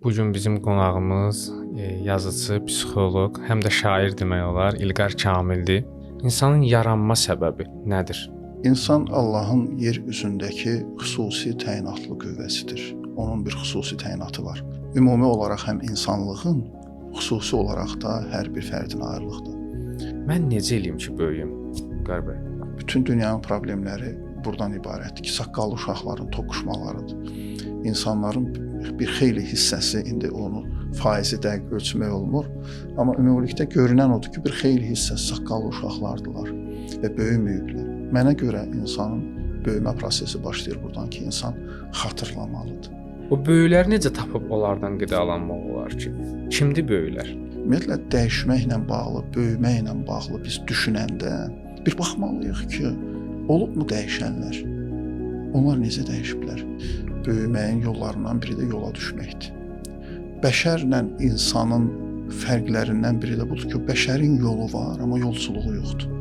Bugün bizim qonağımız yazıcı, psixoloq, həm də şair demək olar, İlqar Kamildir. İnsanın yaranma səbəbi nədir? İnsan Allahın yer üzündəki xüsusi təyinatlı qüvvəsidir. Onun bir xüsusi təyinatı var. Ümumi olaraq həm insanlığın, xüsusi olaraq da hər bir fərdin ayrılıqdır. Mən necə eləyim ki, böyüyüm? İlqar bəy. Bütün dünyanın problemləri buradan ibarətdir ki, saqqallı uşaqların toqquşmalarıdır. İnsanların bir xeyli hissəsi, indi onu faizi dəqiq ölçmək olmur, amma ümumilikdə görünən odur ki, bir xeyli hissəsi saqqallı uşaqlardılar və böyüməyiblər. Mənə görə insanın böyümə prosesi başlayır buradan ki, insan xatırlamalıdır. O böyüklər necə tapıb onlardan qidalanmaq olar ki? Kimdir böyüklər? Ümumiyyətlə dəyişməklə bağlı, böyüməklə bağlı biz düşünəndə bir baxmalıyıq ki, olubmu dəyişənlər? Onlar necə dəyişiblər? Böyüməyin yollarından biri də yola düşməkdir. Bəşərlə insanın fərqlərindən biri də budur ki, bəşərin yolu var, amma yolçuluğu yoxdur.